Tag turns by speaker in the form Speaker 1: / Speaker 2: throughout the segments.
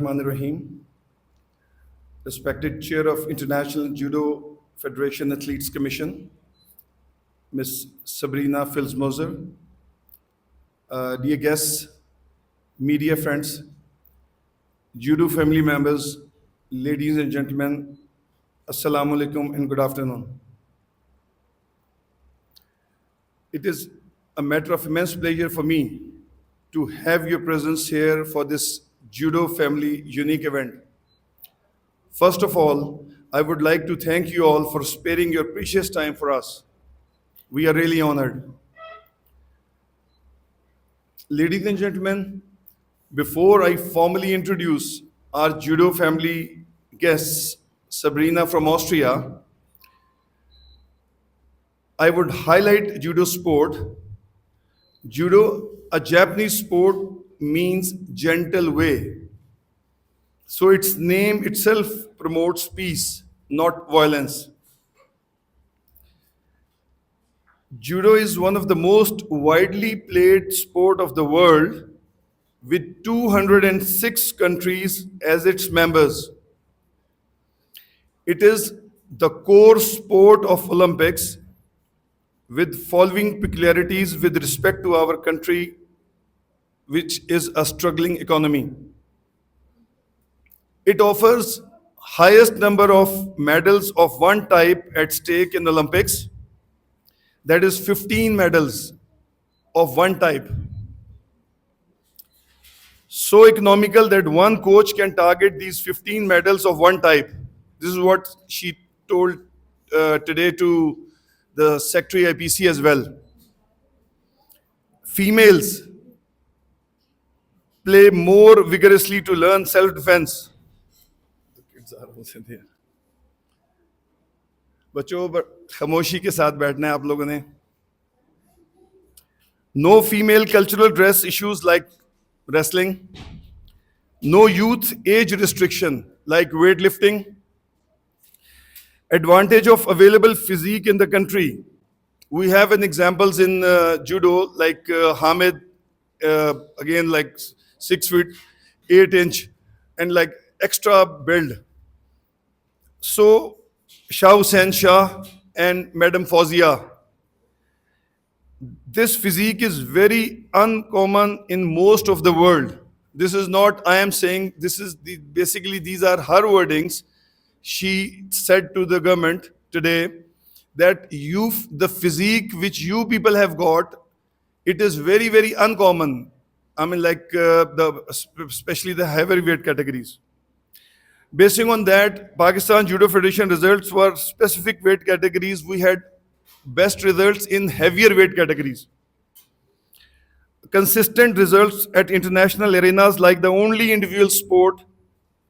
Speaker 1: Rahim, respected Chair of International Judo Federation Athletes Commission, Ms. Sabrina Filzmozer, dear guests, media friends, judo family members, ladies and gentlemen, Assalamu alaikum and good afternoon. It is a matter of immense pleasure for me to have your presence here for this judo family unique event. First of all, I would like to thank you all for sparing your precious time for us. We are really honored. Ladies and gentlemen, before I formally introduce our judo family guests, Sabrina from Austria, I would highlight judo sport. Judo, a Japanese sport, means gentle way. So its name itself promotes peace, not violence. Judo is one of the most widely played sport of the world with 206 countries as its members. It is the core sport of Olympics with following peculiarities with respect to our country, which is a struggling economy. It offers highest number of medals of one type at stake in the Olympics. That is 15 medals of one type. So economical that one coach can target these 15 medals of one type. This is what she told today to the Secretary IPC as well. Females play more vigorously to learn self-defense. बच्चों खामोशी के साथ बैठना है आप लोगों ने. No female cultural dress issues like wrestling. No youth age restriction like weightlifting. Advantage of available physique in the country. We have an examples in judo like Hamid, again like 6 feet 8 inch and like extra build. So Shah Hussain Shah and Madam Fauzia. This physique is very uncommon in most of the world. This is not, I am saying, this is basically these are her wordings. She said to the government today that the physique which you people have got, it is very, very uncommon. I mean, like especially the heavyweight categories. Basing on that, Pakistan Judo Federation results were specific weight categories. We had best results in heavier weight categories. Consistent results at international arenas, like the only individual sport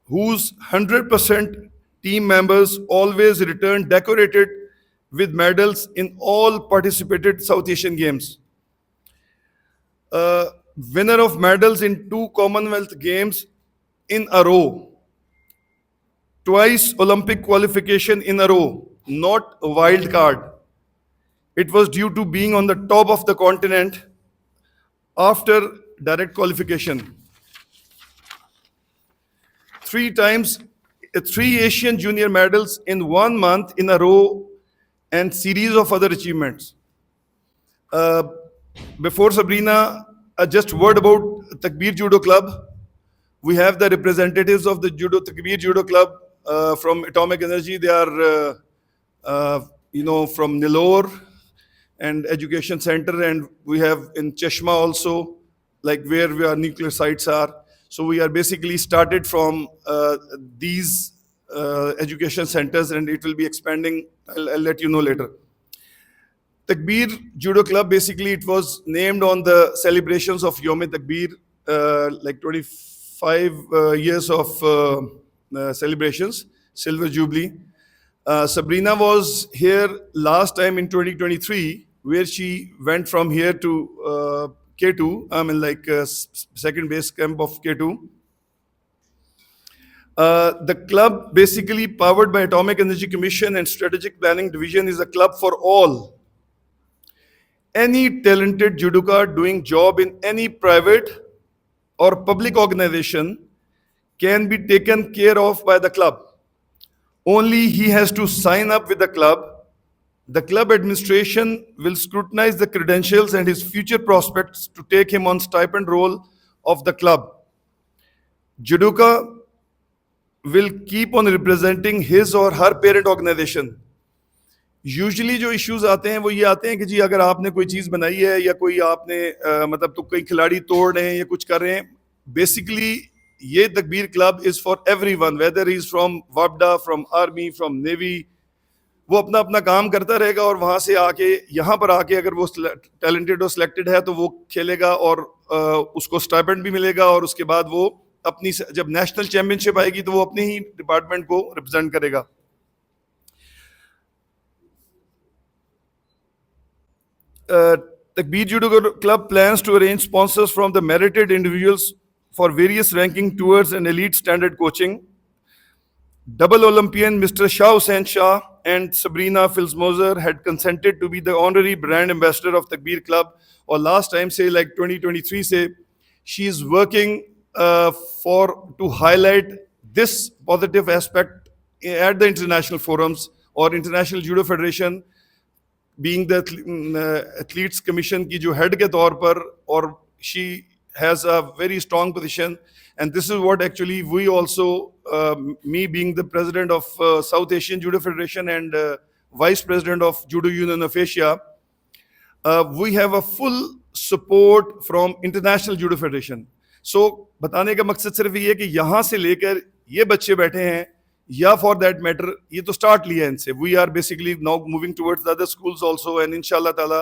Speaker 1: whose 100% team members always return decorated with medals in all participated South Asian Games. Winner of medals in 2 Commonwealth Games in a row. Twice Olympic qualification in a row, not a wild card. It was due to being on the top of the continent after direct qualification. 3 Asian junior medals in 1 month in a row and series of other achievements. Before Sabrina, just a word about Takbir Judo Club. We have the representatives of the Takbir Judo Club from Atomic Energy. They are, from Nellore and Education Center, and we have in Cheshma also, like where our nuclear sites are. So we are basically started from these education centers, and it will be expanding. I'll let you know later. Takbir Judo Club, basically it was named on the celebrations of Yom Takbir, like 25 years of celebrations, Silver Jubilee. Sabrina was here last time in 2023, where she went from here to K2, I mean like second base camp of K2. The club, basically powered by Atomic Energy Commission and Strategic Planning Division, is a club for all. Any talented judoka doing job in any private or public organization can be taken care of by the club. Only he has to sign up with the club. The club administration will scrutinize the credentials and his future prospects to take him on stipend role of the club. Judoka will keep on representing his or her parent organization. Usually जो issues आते हैं वो ये आते हैं कि जी अगर आपने कोई चीज़ बनाई है या कोई आपने मतलब तो कोई खिलाड़ी तोड़ रहे हैं या कुछ कर रहे हैं, बेसिकली ये Takbeer club is for everyone, whether is from वापडा, फ्रॉम आर्मी, फ्रॉम नेवी, वो अपना अपना काम करता रहेगा और वहाँ से आके यहाँ पर आके अगर वो टैलेंटेड और सिलेक्टेड है तो वो खेलेगा और उसको स्टाइपेंड भी मिलेगा और उसके बाद वो अपनी जब नेशनल चैंपियनशिप आएगी तो वो अपने ही डिपार्टमेंट को रिप्रेजेंट करेगा. Takbir Judo Club plans to arrange sponsors from the merited individuals for various ranking tours and elite standard coaching. Double Olympian Mr. Shah Hussain Shah and Sabrina Filzmozar had consented to be the honorary brand ambassador of Takbir Club. Or last time, say like 2023, say she is working to highlight this positive aspect at the international forums or International Judo Federation, being the athletes commission की जो head के तौर पर, और she has a very strong position, and this is what actually we also, me being the president of South Asian Judo Federation and vice president of Judo Union of Asia, we have a full support from International Judo Federation. So बताने का मकसद सिर्फ ये है कि यहाँ से लेकर ये बच्चे बैठे हैं या फॉर दैट मैटर ये तो स्टार्ट लिया है इनसे. We are basically now moving towards the other schools also, and इंशाल्लाह ताला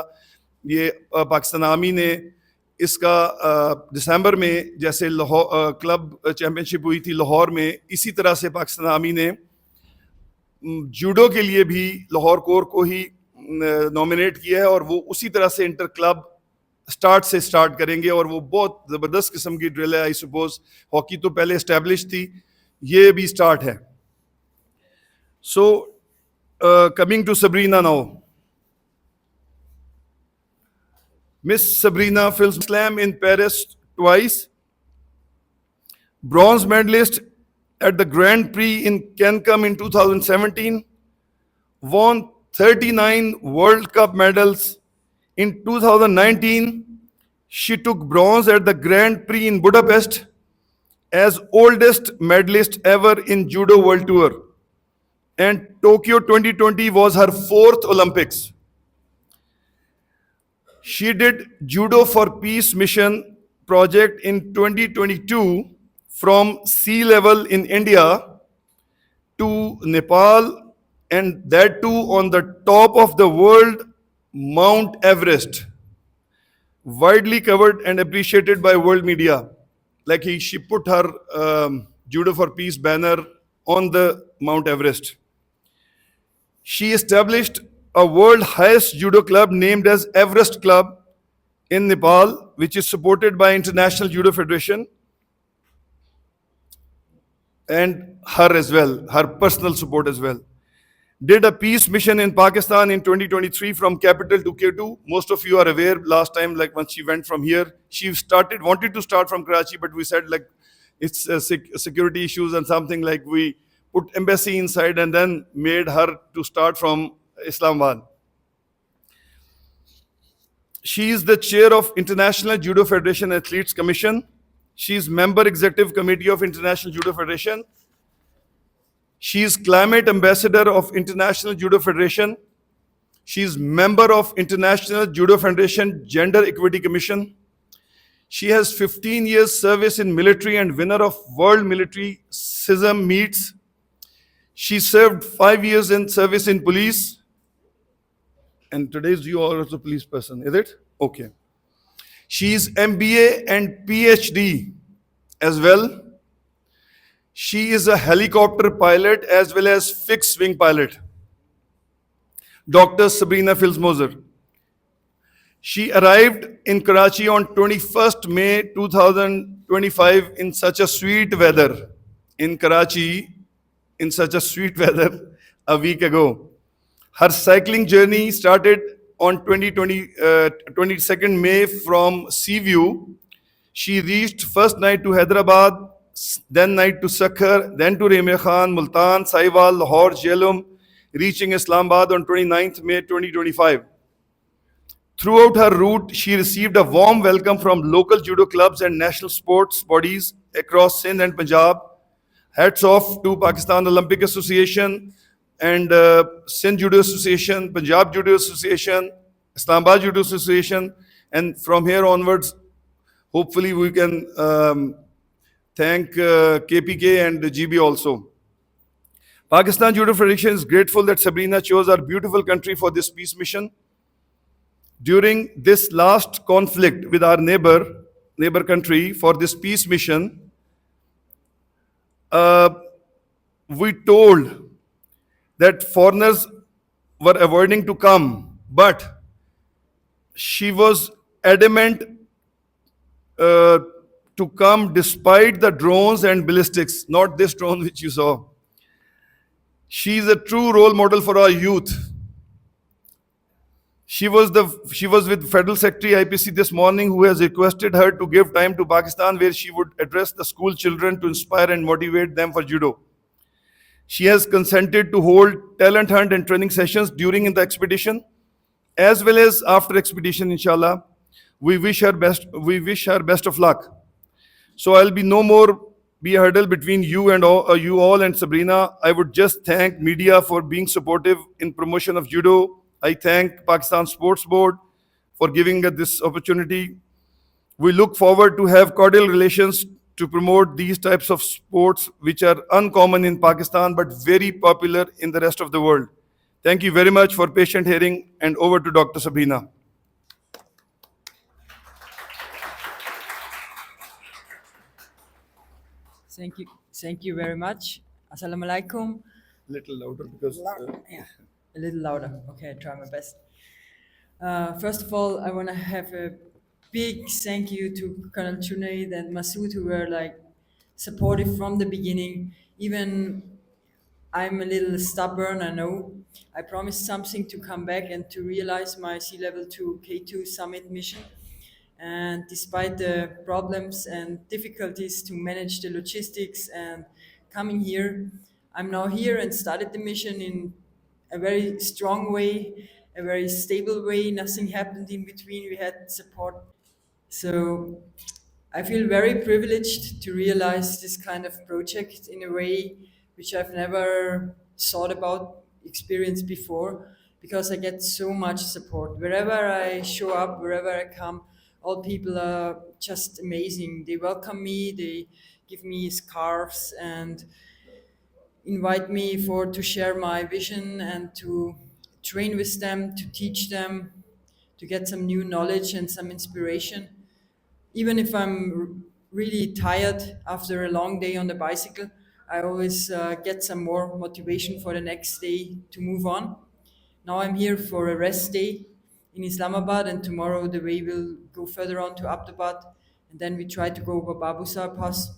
Speaker 1: ये पाकिस्तान आर्मी ने इसका दिसंबर में जैसे लाहौर क्लब चैंपियनशिप हुई थी लाहौर में, इसी तरह से पाकिस्तान आर्मी ने जूडो के लिए भी लाहौर कोर को ही नॉमिनेट किया है और वो उसी तरह से इंटर क्लब स्टार्ट करेंगे और वो बहुत ज़बरदस्त किस्म की ड्रिल है. आई सपोज हॉकी तो पहले इस्टेब्लिश थी, ये भी स्टार्ट है. So, coming to Sabrina now. Miss Sabrina Filzmozar Slam in Paris twice. Bronze medalist at the Grand Prix in Cancun in 2017. Won 39 World Cup medals. In 2019, she took bronze at the Grand Prix in Budapest as oldest medalist ever in Judo World Tour. And Tokyo 2020 was her 4th Olympics. She did Judo for Peace mission project in 2022 from sea level in India to Nepal, and that too on the top of the world, Mount Everest. Widely covered and appreciated by world media. Like she put her Judo for Peace banner on the Mount Everest. She established a world highest judo club named as Everest Club in Nepal, which is supported by International Judo Federation and her as well, her personal support as well. Did a peace mission in Pakistan in 2023 from capital to K2. Most of you are aware last time, like once she went from here, she wanted to start from Karachi, but we said like it's security issues and something, like we put embassy inside and then made her to start from Islamabad. She is the chair of International Judo Federation Athletes Commission. She is member executive committee of International Judo Federation. She is climate ambassador of International Judo Federation. She is member of International Judo Federation Gender Equity Commission. She has 15 years service in military and winner of World Military CISM meets. She served 5 years in service in police. And today's you are also a police person, is it? Okay. She is MBA and PhD as well. She is a helicopter pilot as well as fixed wing pilot. Dr. Sabrina Filzmozer. She arrived in Karachi on 21st May 2025 in such a sweet weather. In Karachi, in such a sweet weather a week ago. Her cycling journey started on 22nd May from Seaview. She reached first night to Hyderabad, then night to Sakhar, then to Remia Khan, Multan, Saiwal, Lahore, Jhelum, reaching Islamabad on 29th May 2025. Throughout her route, she received a warm welcome from local judo clubs and national sports bodies across Sindh and Punjab. Hats off to Pakistan Olympic Association and Sindh Judo Association, Punjab Judo Association, Islamabad Judo Association, and from here onwards, hopefully we can thank KPK and GB also. Pakistan Judo Federation is grateful that Sabrina chose our beautiful country for this peace mission. During this last conflict with our neighbor country for this peace mission, we told that foreigners were avoiding to come, but she was adamant to come despite the drones and ballistics, not this drone which you saw. She is a true role model for our youth. She was with Federal Secretary IPC this morning, who has requested her to give time to Pakistan where she would address the school children to inspire and motivate them for judo. She has consented to hold talent hunt and training sessions during the expedition, as well as after expedition, inshallah. We wish her best. We wish her best of luck. So I'll be no more be a hurdle between you all and Sabrina. I would just thank media for being supportive in promotion of judo. I thank Pakistan Sports Board for giving us this opportunity. We look forward to have cordial relations to promote these types of sports, which are uncommon in Pakistan but very popular in the rest of the world. Thank you very much for patient hearing, and over to Dr. Sabrina.
Speaker 2: Thank you very much. Assalamu alaikum.
Speaker 1: Little louder because.
Speaker 2: Yeah, a little louder. Okay, I try my best. First of all, I want to have a big thank you to Colonel Junaid and Masood, who were like supportive from the beginning. Even I'm a little stubborn, I know. I promised something to come back and to realize my Sea Level 2 K2 summit mission. And despite the problems and difficulties to manage the logistics and coming here, I'm now here and started the mission in a very strong way, a very stable way. Nothing happened in between. We had support. So I feel very privileged to realize this kind of project in a way which I've never thought about, experienced before, because I get so much support. Wherever I show up, wherever I come, all people are just amazing. They welcome me, they give me scarves and invite me to share my vision and to train with them, to teach them, to get some new knowledge and some inspiration. Even if I'm really tired after a long day on the bicycle, I always get some more motivation for the next day to move on. Now I'm here for a rest day in Islamabad, and tomorrow the way will go further on to Abdabad, and then we try to go over Babusar Pass.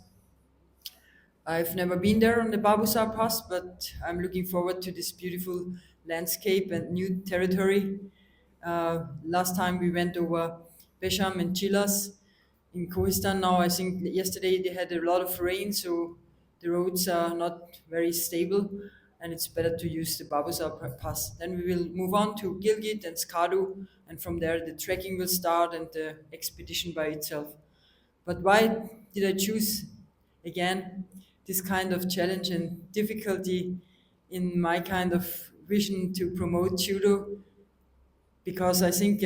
Speaker 2: I've never been there on the Babusar Pass, but I'm looking forward to this beautiful landscape and new territory. Last time we went over Pesham and Chilas in Kohistan. Now I think yesterday they had a lot of rain, so the roads are not very stable, and it's better to use the Babusar Pass. Then we will move on to Gilgit and Skadu, and from there the trekking will start and the expedition by itself. But why did I choose again this kind of challenge and difficulty in my kind of vision to promote judo? Because I think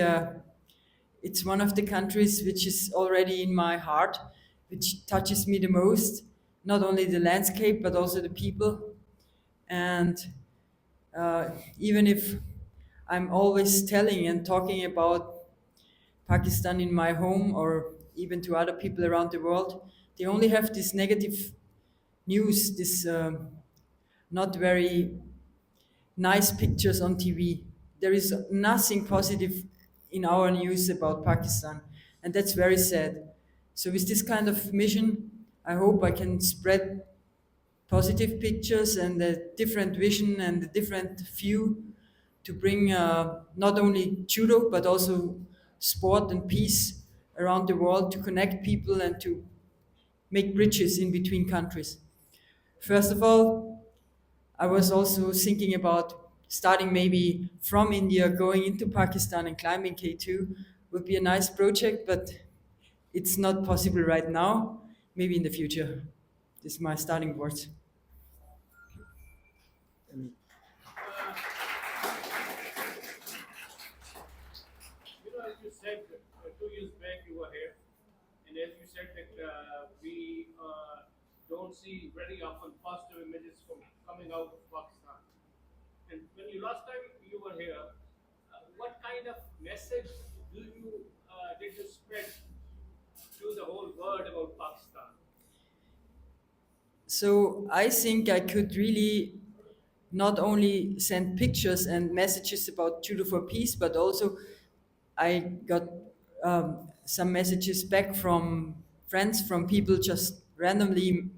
Speaker 2: it's one of the countries which is already in my heart, which touches me the most, not only the landscape, but also the people. And even if I'm always telling and talking about Pakistan in my home or even to other people around the world, they only have this negative news, this not very nice pictures on TV. There is nothing positive in our news about Pakistan, and that's very sad. So with this kind of mission, I hope I can spread positive pictures and a different vision and a different view to bring not only judo but also sport and peace around the world, to connect people and to make bridges in between countries. First of all, I was also thinking about starting maybe from India, going into Pakistan and climbing K2 would be a nice project, but it's not possible right now. Maybe in the future. This is my starting words.
Speaker 3: As you said, 2 years back you were here, and as you said that we don't see very often positive images from coming out of Pakistan. And when you last time you were here, what kind of message did you spread to the whole world about Pakistan?
Speaker 2: So I think I could really not only send pictures and messages about Judo for Peace, but also I got some messages back from friends, from people just randomly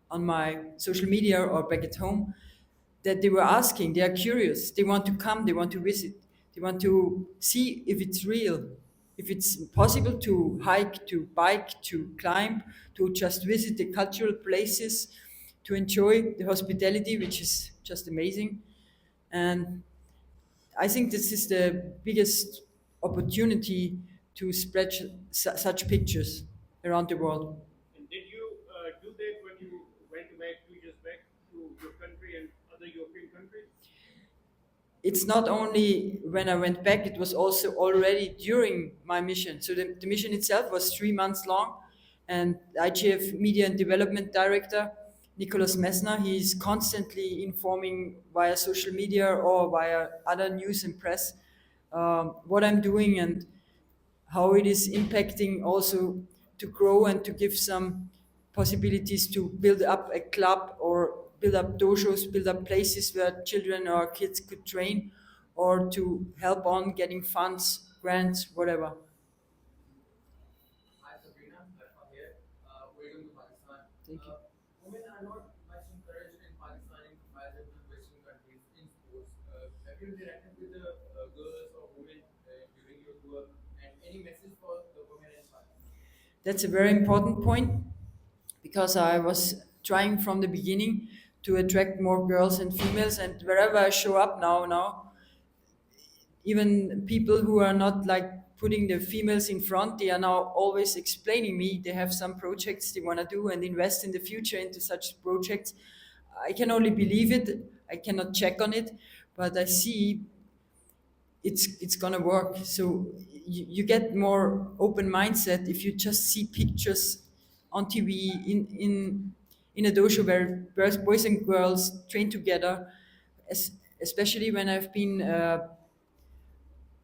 Speaker 2: on my social media or back at home, that they were asking, they are curious, they want to come, they want to visit, they want to see if it's real, if it's possible to hike, to bike, to climb, to just visit the cultural places, to enjoy the hospitality, which is just amazing. And I think this is the biggest opportunity to spread such pictures around the world.
Speaker 3: And did you do that when you went back 2 years back to your country and other European countries?
Speaker 2: It's not only when I went back, it was also already during my mission. So the mission itself was 3 months long, and IGF Media and Development Director, Nicholas Messner, he's constantly informing via social media or via other news and press what I'm doing and how it is impacting also to grow and to give some possibilities to build up a club or build up dojos, build up places where children or kids could train or to help on getting funds, grants, whatever.
Speaker 4: Hi Sabrina, Arfan here. Welcome to Pakistan.
Speaker 2: Thank you.
Speaker 4: Women are not much encouraged in Pakistan in comparison to Western countries in sports. Have you interacted with the girls or women during your tour? And any message for the women in Pakistan?
Speaker 2: That's a very important point because I was trying from the beginning to attract more girls and females, and wherever I show up now, even people who are not like putting the females in front, they are now always explaining me they have some projects they want to do and invest in the future into such projects. I can only believe it, I cannot check on it, but I see it's gonna work. So you get more open mindset if you just see pictures on TV in a dojo where boys and girls train together, especially when I've been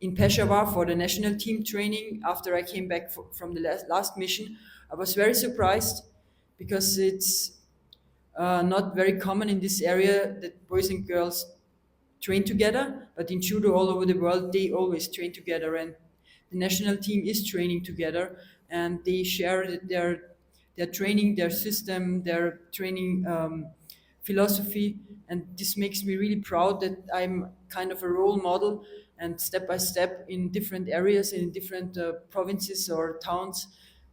Speaker 2: in Peshawar for the national team training after I came back from the last mission. I was very surprised because it's not very common in this area that boys and girls train together, but in judo all over the world, they always train together, and the national team is training together, and they share their training, their system, their training philosophy, and this makes me really proud that I'm kind of a role model, and step by step in different areas, in different provinces or towns,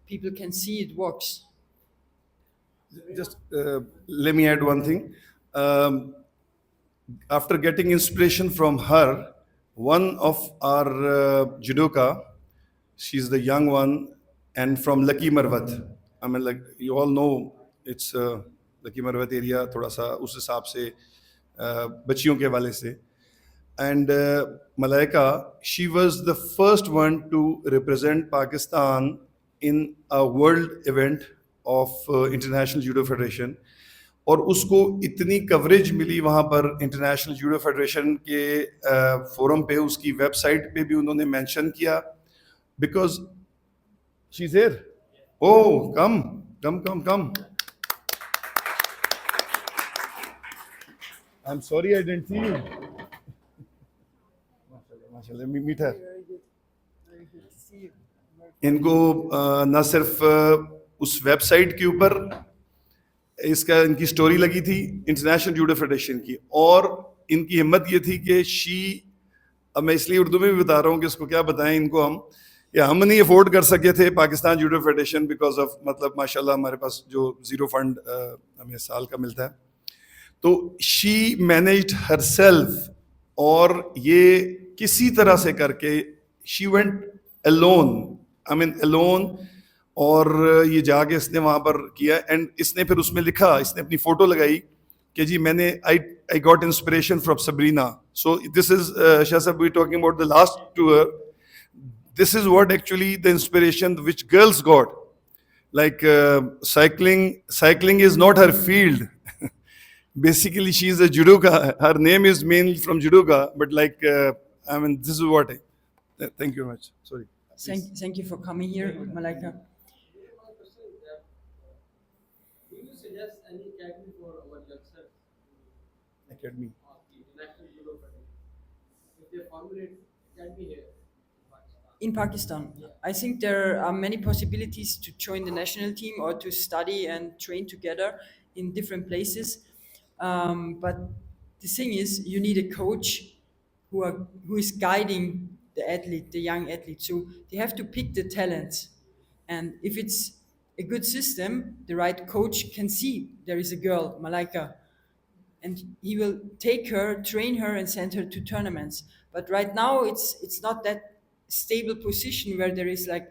Speaker 2: people can see it works.
Speaker 1: Just let me add one thing. After getting inspiration from her, one of our judoka, she's the young one, and from Lucky Marwat. I mean, like you all know, it's Lucky Marwat area, थोड़ा सा उस हिसाब से बच्चियों के वाले से. And Malaika, she was the first one to represent Pakistan in a world event of International Judo Federation. और उसको इतनी कवरेज मिली वहाँ पर इंटरनेशनल जूडो फेडरेशन के फोरम पे, उसकी वेबसाइट पे भी उन्होंने मेंशन किया, because she is here. Oh, come come come come. I am sorry I didn't see you. माशाल्लाह मीट हर. इनको न सिर्फ उस वेबसाइट के ऊपर इसका इनकी स्टोरी लगी थी इंटरनेशनल जूडो फेडरेशन की, और इनकी हिम्मत ये थी कि अब मैं इसलिए उर्दू में भी बता रहा हूँ कि इसको क्या बताएं इनको हम, या हम नहीं अफोर्ड कर सके थे Pakistan judo federation because of मतलब माशाल्लाह हमारे पास जो जीरो फंड हमें साल का मिलता है, तो शी मैनेज्ड हरसेल्फ, और ये किसी तरह से करके she went alone, I mean alone, और ये जाके इसने वहां पर किया, एंड इसने फिर उसमें लिखा, इसने अपनी फोटो लगाई कि जी मैंने I I got inspiration from Sabrina. So this is Shah Sahab we talking about the last tour. This is what actually the inspiration which girls got. Like cycling is not her field. Basically she is a judoka, her name is mainly from judoka, but like I mean this is what thank you very much, sorry.
Speaker 2: Thank you for coming here, Malaika.
Speaker 4: One question is that do you suggest any academy for our youngsters
Speaker 1: Academy.
Speaker 4: of the International Judo Federation? If they formulate academy here in Pakistan?
Speaker 2: In Pakistan, I think there are many possibilities to join the national team or to study and train together in different places. But the thing is, you need a coach who is guiding the athlete, the young athlete. So they have to pick the talents, and if it's a good system, the right coach can see there is a girl, Malaika, and he will take her, train her, and send her to tournaments. But right now, it's not that stable position where there is like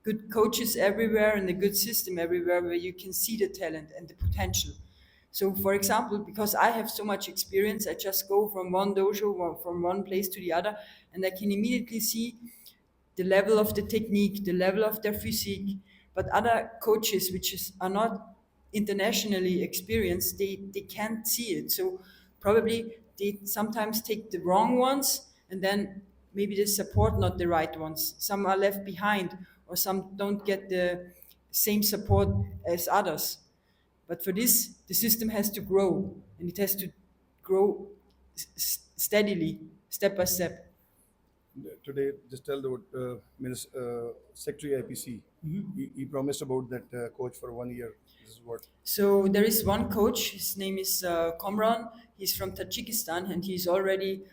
Speaker 2: good coaches everywhere and a good system everywhere where you can see the talent and the potential. So, for example, because I have so much experience, I just go from one dojo, from one place to the other, and I can immediately see the level of the technique, the level of their physique. But other coaches, are not internationally experienced, they can't see it. So probably they sometimes take the wrong ones, and then maybe they support not the right ones. Some are left behind, or some don't get the same support as others. But for this, the system has to grow, and it has to grow steadily, step by step.
Speaker 1: Today just tell the secretary IPC, he promised about that coach for 1 year. This is what.
Speaker 2: So there is one coach. His name is Komran. He's from Tajikistan, and he's already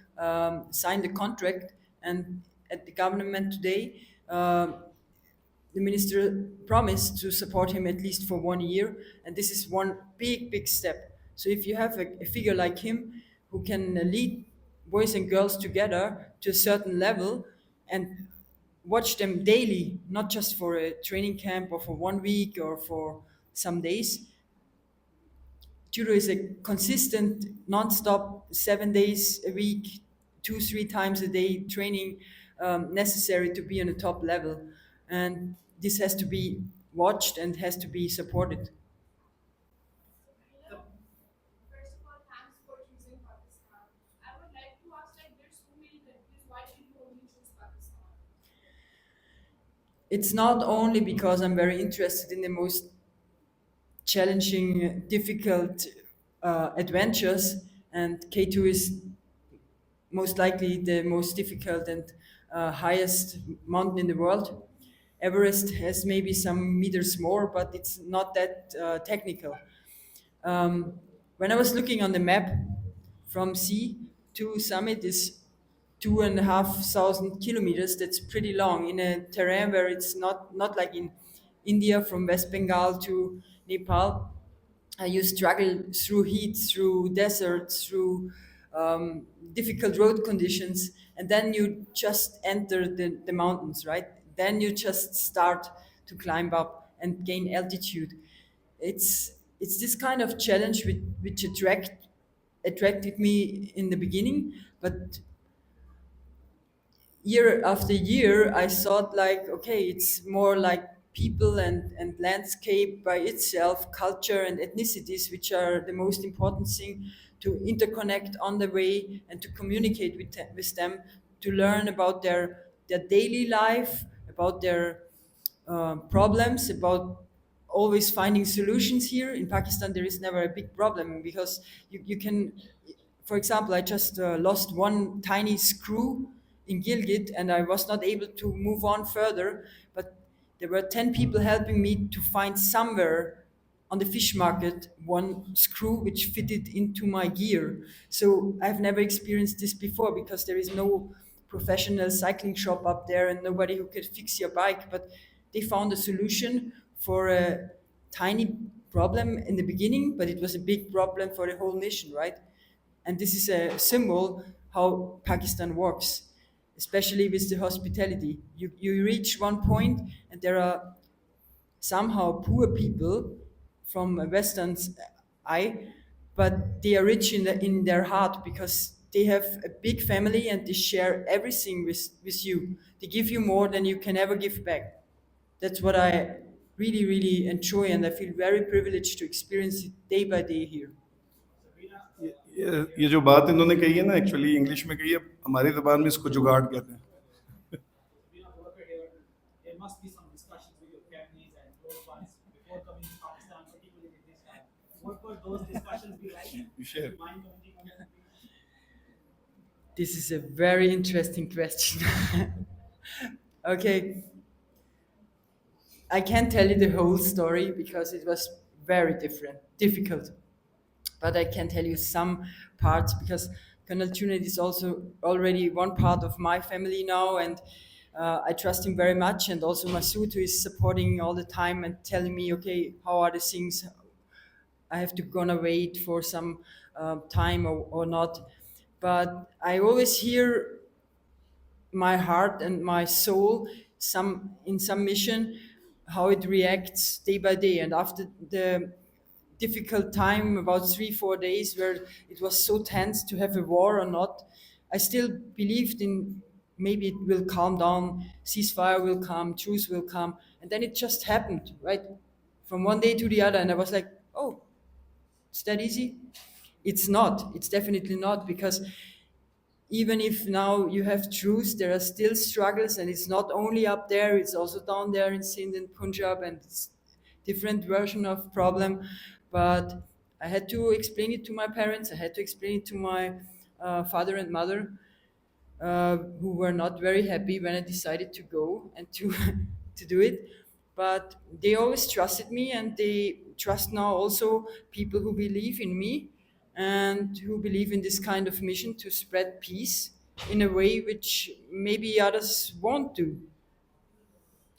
Speaker 2: signed the contract. And at the government today, the minister promised to support him at least for 1 year, and this is one big step. So if you have a figure like him who can lead boys and girls together to a certain level and watch them daily, not just for a training camp or for 1 week or for some days. Judo is a consistent, non-stop, 7 days a week, 2, 3 times a day training necessary to be on a top level, and this has to be watched and has to be supported.
Speaker 5: Hello. First of all, thanks for choosing Pakistan. I would like to ask, like, there's so many countries. Why did you only choose Pakistan?
Speaker 2: It's not only because I'm very interested in the most challenging, difficult adventures, and K2 is most likely the most difficult and highest mountain in the world. Everest has maybe some meters more, but it's not that technical. Um, when I was looking on the map, from sea to summit is 2,500 kilometers. That's pretty long in a terrain where it's not like in India from West Bengal to Nepal. You struggle through heat, through deserts, through difficult road conditions, and then you just enter the mountains, right? Then you just start to climb up and gain altitude. It's this kind of challenge which attracted me in the beginning, but year after year, I thought like, okay, it's more like people and landscape by itself, culture and ethnicities, which are the most important thing to interconnect on the way and to communicate with them, to learn about their daily life, about their problems, about always finding solutions. Here in Pakistan, there is never a big problem because you can, for example, I just lost one tiny screw in Gilgit and I was not able to move on further. But there were 10 people helping me to find somewhere on the fish market one screw which fitted into my gear. So I've never experienced this before because there is no professional cycling shop up there and nobody who could fix your bike, but they found a solution for a tiny problem in the beginning, but it was a big problem for the whole nation, right? And this is a symbol how Pakistan works, especially with the hospitality. You reach one point and there are somehow poor people from a Western eye, but they are rich in their heart because they have a big family and they share everything with you. They give you more than you can ever give back. That's what I really, really enjoy, and I feel very privileged to experience it day by day here.
Speaker 1: ये जो बात इन्होंने कही है ना, actually English में कही है, हमारी ज़बान में इसको जुगाड़ कहते हैं.
Speaker 6: Being a worker here, there must be some discussions with your families and close ones before coming to Pakistan, particularly at this time. What were those discussions be like?
Speaker 1: You share.
Speaker 6: Mind commenting on that, please?
Speaker 2: This is a very interesting question. Okay, I can't tell you the whole story because it was very difficult. But I can tell you some parts because Colonel Junaid is also already one part of my family now, and I trust him very much. And also Masood, who is supporting all the time and telling me, okay, how are the things? I have to gonna wait for some time or not. But I always hear my heart and my soul in some mission how it reacts day by day, and after the difficult time about 3-4 days where it was so tense to have a war or not, I still believed in maybe it will calm down, ceasefire will come, truce will come, and then it just happened, right, from one day to the other, and I was like, oh, it's that easy. It's not, it's definitely not, because even if now you have truth, there are still struggles, and it's not only up there, it's also down there in Sindh and Punjab, and it's different version of problem. But I had to explain it to my parents, I had to explain it to my father and mother, who were not very happy when I decided to go and to to do it. But they always trusted me, and they trust now also people who believe in me and who believe in this kind of mission to spread peace in a way which maybe others won't do.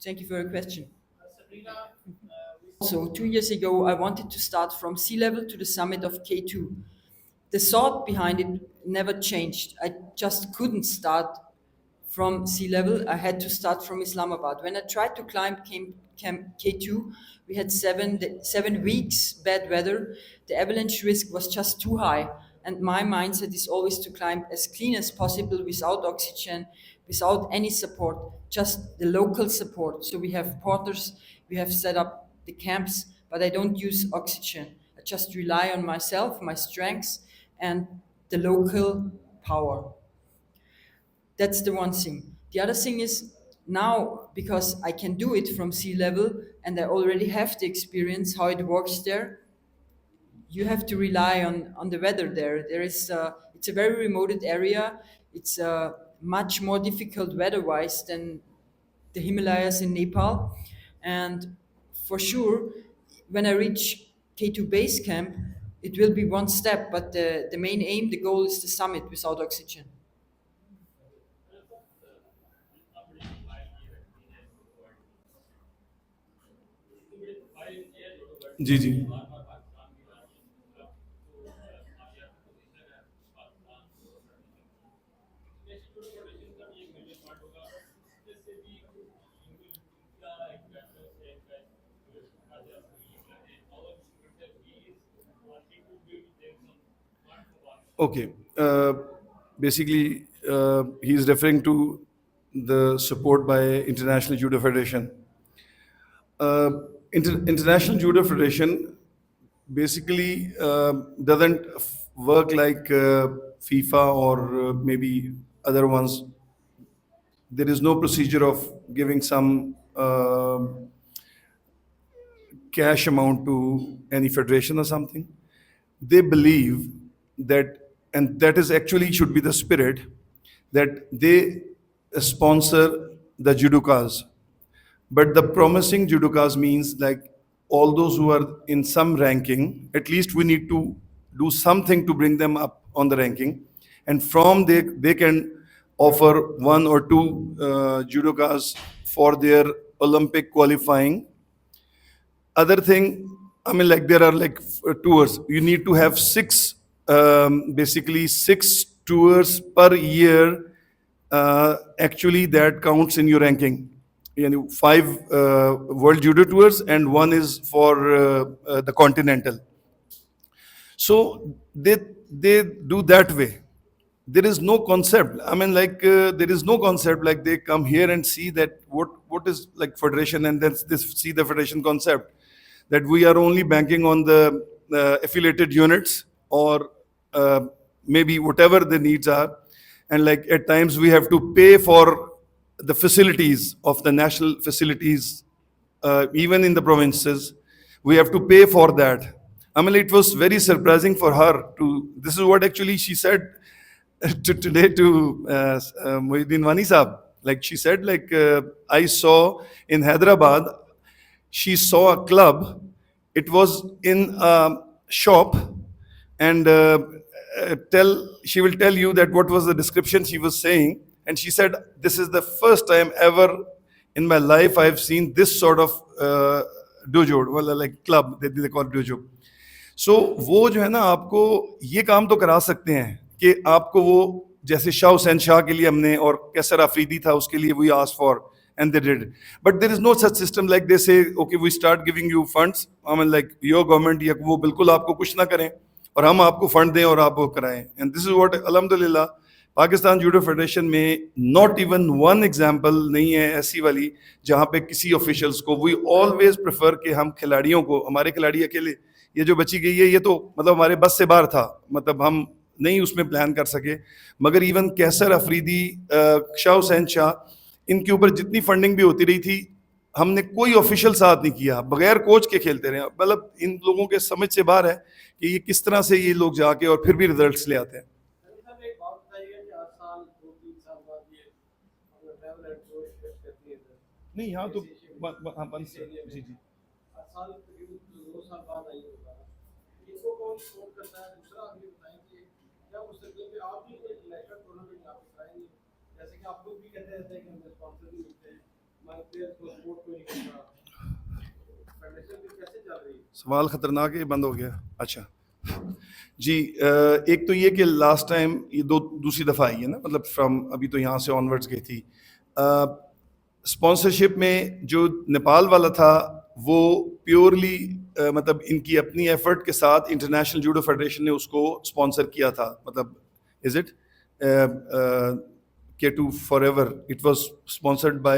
Speaker 2: Thank you for your question.
Speaker 3: Sabrina,
Speaker 2: Also, 2 years ago, I wanted to start from sea level to the summit of K2. The thought behind it never changed. I just couldn't start from sea level. I had to start from Islamabad. When I tried to climb Camp K2, we had 7 weeks bad weather. The avalanche risk was just too high. And my mindset is always to climb as clean as possible without oxygen, without any support, just the local support. So we have porters, we have set up the camps, but I don't use oxygen. I just rely on myself, my strengths, and the local power. That's the one thing. The other thing is now, because I can do it from sea level and I already have the experience how it works there, you have to rely on the weather there. It's a very remote area. It's much more difficult weather-wise than the Himalayas in Nepal. And for sure, when I reach K2 base camp, it will be one step, but the main aim, the goal is the summit without oxygen.
Speaker 1: Ji ji. Okay. Basically, he's referring to the support by International Judo Federation. International Judo Federation basically doesn't work like FIFA or maybe other ones. There is no procedure of giving some cash amount to any federation or something. They believe that, and that is actually should be the spirit, that they sponsor the judokas. But the promising judokas means like all those who are in some ranking, at least we need to do something to bring them up on the ranking. And from they can offer one or two judokas for their Olympic qualifying. Other thing, I mean, like there are like tours. You need to have basically 6 tours per year. Actually, that counts in your ranking. You know, 5 World Judo Tours and one is for the Continental. So they do that way. There is no concept. I mean, like there is no concept. Like they come here and see that what is like federation, and then they see the federation concept. That we are only banking on the affiliated units or maybe whatever the needs are, and like at times we have to pay for the facilities of the national facilities, even in the provinces, we have to pay for that. I mean, it was very surprising for her to. This is what actually she said today to Muhyiddin Wani Saab. Like she said, like I saw in Hyderabad, she saw a club. It was in a shop, and she will tell you that what was the description she was saying. And she said, "This is the first time ever in my life I've seen this sort of dojo, well, like club. They call it dojo." सो वो जो है ना आपको ये काम तो करा सकते हैं कि आपको वो जैसे शाह हुसैन शाह के लिए हमने और कैसर अफरीदी था उसके लिए we asked for and they did it. But there is no such system like they say, okay, we start giving you funds. I mean, like your government या वो बिल्कुल आपको कुछ ना करें और हम आपको फंड दें और आप वो कराएं. And this is what alhamdulillah Pakistan judo federation में नॉट इवन वन एग्जाम्पल नहीं है ऐसी वाली जहाँ पे किसी ऑफिशियल्स को. वी ऑलवेज प्रेफर कि हम खिलाड़ियों को, हमारे खिलाड़ी अकेले ये जो बची गई है ये तो मतलब हमारे बस से बाहर था, मतलब हम नहीं उसमें प्लान कर सके. मगर इवन कैसर अफरीदी, शाह हुसैन शाह, इनके ऊपर जितनी फंडिंग भी होती रही थी हमने कोई ऑफिशियल साथ नहीं किया, बगैर कोच के खेलते रहे. मतलब इन लोगों के समझ से बाहर है कि ये किस तरह से ये लोग जाके और फिर भी रिजल्ट्स ले आते हैं. नहीं यहाँ तो जी जी सवाल खतरनाक है, बंद हो गया. अच्छा जी, एक तो ये कि लास्ट टाइम ये दूसरी दफ़ा आई है ना, मतलब फ्रॉम अभी तो यहाँ से ऑनवर्ड्स गई थी. स्पॉन्सरशिप में जो नेपाल वाला था वो प्योरली मतलब इनकी अपनी एफर्ट के साथ इंटरनेशनल जूडो फेडरेशन ने उसको स्पॉन्सर किया था. मतलब is it K2 forever, it was sponsored by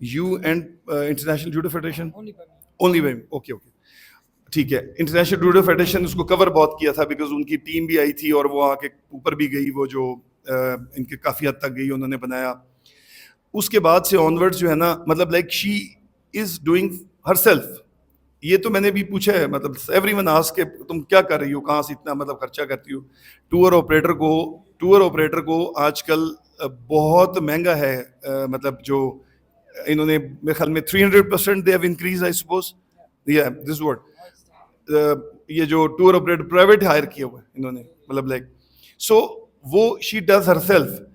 Speaker 1: you and international judo federation. Only by me. Okay. ठीक है. इंटरनेशनल जूडो फेडरेशन उसको कवर बहुत किया था बिकॉज उनकी टीम भी आई थी और वो आके ऊपर भी गई, वो जो इनके काफ़ी हद तक गई, उन्होंने बनाया. उसके बाद से ऑनवर्ड्स जो है ना, मतलब like she is doing herself. ये तो मैंने भी पूछा है, मतलब एवरीवन आस्क के तुम क्या कर रही हो, कहाँ से इतना मतलब खर्चा करती हो. टूर ऑपरेटर को आजकल बहुत महंगा है. मतलब जो इन्होंने मेरे ख्याल में 300% they have increase I suppose. This word ये जो टूर ऑपरेटर प्राइवेट हायर किया हुआ है इन्होंने, मतलब लाइक सो वो शी डज हरसेल्फ.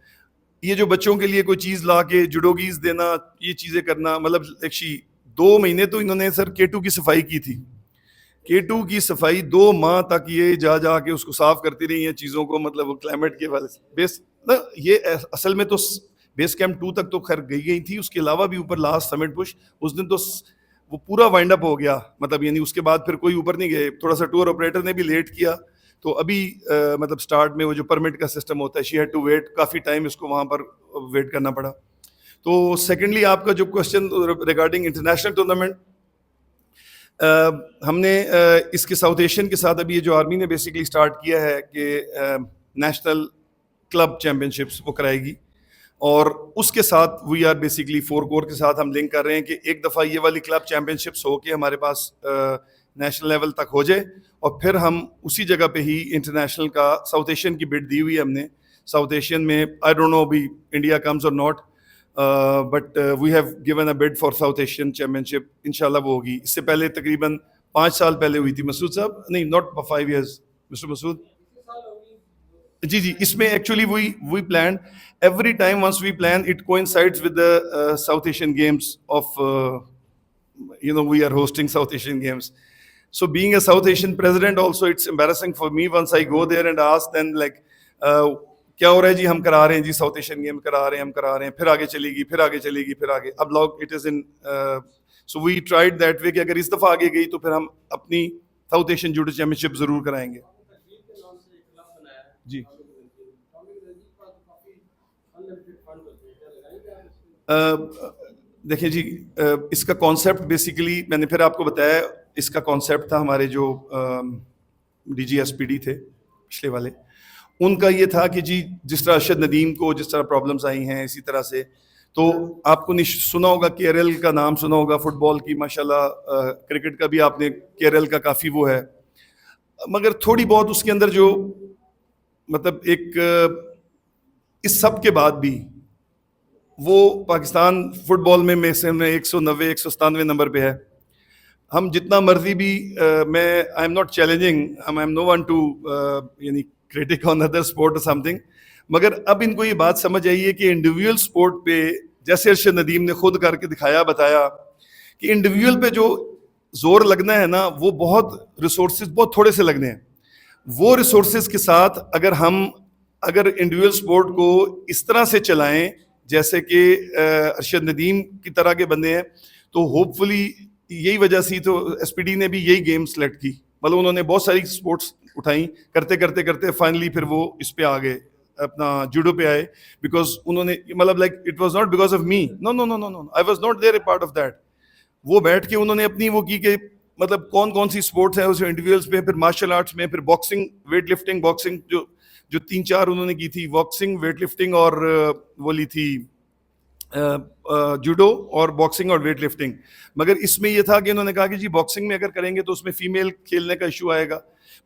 Speaker 1: ये जो बच्चों के लिए कोई चीज़ ला के जुडोगीज देना, ये चीज़ें करना, मतलब लाइक शी 2 महीने तो इन्होंने सर K2 की सफाई की थी. K2 की सफाई 2 माह तक ये जा के उसको साफ करती रही हैं चीज़ों को, मतलब क्लाइमेट के वाले से. बेस ना ये असल में तो बेस कैंप 2 तक तो खैर गई थी, उसके अलावा भी ऊपर लास्ट समिट पुश उस दिन तो वो पूरा वाइंड अप हो गया. मतलब यानी उसके बाद फिर कोई ऊपर नहीं गए. थोड़ा सा टूर ऑपरेटर ने भी लेट किया तो अभी मतलब स्टार्ट में वो जो परमिट का सिस्टम होता है, शी हैड टू वेट, काफ़ी टाइम इसको वहाँ पर वेट करना पड़ा. तो सेकेंडली आपका जो क्वेश्चन रिगार्डिंग इंटरनेशनल टूर्नामेंट, हमने इसके साउथ एशियन के साथ अभी ये जो आर्मी ने बेसिकली स्टार्ट किया है कि नेशनल क्लब चैम्पियनशिप्स वो कराएगी, और उसके साथ वी आर बेसिकली 4 कोर के साथ हम लिंक कर रहे हैं कि एक दफ़ा ये वाली क्लब चैम्पियनशिप्स हो के हमारे पास नेशनल लेवल तक हो जाए, और फिर हम उसी जगह पे ही इंटरनेशनल का साउथ एशियन की बिड दी हुई है हमने. साउथ एशियन में आई डोंट नो अभी इंडिया कम्स और not, but we have given a bid for South Asian championship. इंशाल्लाह वो होगी. इससे पहले तकरीबन 5 साल पहले हुई थी. मसूद साहब नहीं, नॉट 5 years, मिस्टर मसूद. جی جی اس میں actually we plan every time once we plan it coincides with the South Asian games of we are hosting South Asian Games. So being a South Asian president also, it's embarrassing for me once I go there and ask them like, کیا ہو رہا ہے جی, ہم کرا رہے ہیں جی south Asian game کرا رہے ہیں, ہم کرا رہے ہیں, پھر آگے چلے گی, پھر آگے چلے گی, پھر آگے. اب لوگ it is in so we tried that way کہ اگر اس دفعہ آگے گئی تو پھر ہم اپنی ساؤتھ ایشین جوڈو چیمپئن شپ ضرور کرائیں گے. جی دیکھیں جی, اس کا کانسیپٹ بیسیکلی میں نے پھر آپ کو بتایا, اس کا کانسیپٹ تھا ہمارے جو D G S P D تھے پچھلے والے, ان کا یہ تھا کہ جی جس طرح ارشد ندیم کو جس طرح پرابلمس آئی ہیں اسی طرح سے, تو آپ کو سنا ہوگا کیرل کا نام سنا ہوگا, فٹ بال کی ماشاءاللہ, کرکٹ کا بھی آپ نے کیرل کا کافی وہ ہے, مگر تھوڑی بہت اس کے اندر جو مطلب ایک اس سب کے بعد بھی وہ پاکستان فٹ بال میں 190 197 نمبر پہ ہے. ہم جتنا مرضی بھی میں I am not challenging, I am no one two یعنی کریٹک آن ادر اسپورٹ اور سم تھنگ, مگر اب ان کو یہ بات سمجھ آئی ہے کہ انڈیویجول اسپورٹ پہ جیسے ارشد ندیم نے خود کر کے دکھایا بتایا کہ انڈیویجول پہ جو زور لگنا ہے نا وہ بہت ریسورسز بہت تھوڑے سے لگنے ہیں. وہ ریسورسز کے ساتھ اگر انڈیویجول اسپورٹ کو اس طرح سے چلائیں جیسے کہ ارشد ندیم کی طرح کے بندے ہیں, تو ہوپ فلی یہی وجہ سی تو ایس پی ڈی نے بھی یہی گیم سلیکٹ کی, مطلب انہوں نے بہت ساری اسپورٹس اٹھائیں, کرتے کرتے کرتے فائنلی پھر وہ اس پہ آ گئے, اپنا جوڈو پہ آئے, بیکاز انہوں نے مطلب like it was not because of me, no no no no no, I was not there a part of that. وہ بیٹھ کے انہوں نے اپنی وہ کی کہ مطلب کون کون سی اسپورٹس ہیں اس انڈیویجولس پہ, پھر مارشل آرٹس میں, پھر باکسنگ, ویٹ لفٹنگ, باکسنگ جو 3-4 انہوں نے کی تھی, باکسنگ, ویٹ لفٹنگ اور وہ لی تھی جوڈو, اور باکسنگ اور ویٹ لفٹنگ. مگر اس میں یہ تھا کہ انہوں نے کہا کہ جی باکسنگ میں اگر کریں گے تو اس میں فیمیل کھیلنے کا ایشو آئے گا.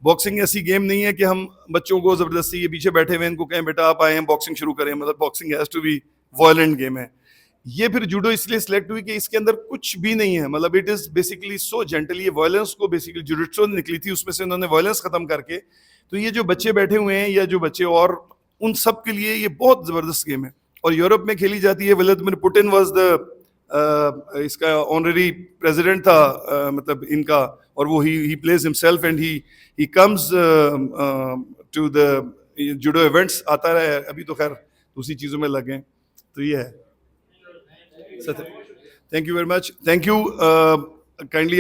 Speaker 1: باکسنگ ایسی گیم نہیں ہے کہ ہم بچوں کو زبردستی یہ پیچھے بیٹھے ہوئے ان کو کہیں بیٹا آپ آئے ہیں باکسنگ شروع کریں, مطلب boxing has to be violent game ہے. یہ پھر جوڈو اس لیے سلیکٹ ہوئی کہ اس کے اندر کچھ بھی نہیں ہے, مطلب it is basically so gentle. یہ وائلنس کو بیسیکلی جوڈوٹسو نکلی تھی, اس میں سے انہوں نے وائلنس ختم کر کے, تو یہ جو بچے بیٹھے ہوئے ہیں یا جو بچے اور ان سب کے لیے یہ بہت زبردست گیم ہے, اور یورپ میں کھیلی جاتی ہے. ولادیمیر پوٹن واز دا اس کا آنریری پریزیڈنٹ تھا مطلب ان کا, اور وہ he please himself and he comes to the judo events, آتا رہا ہے. ابھی تو خیر دوسری چیزوں میں لگے ہیں, تو یہ ہے. Thank you very much, thank you kindly.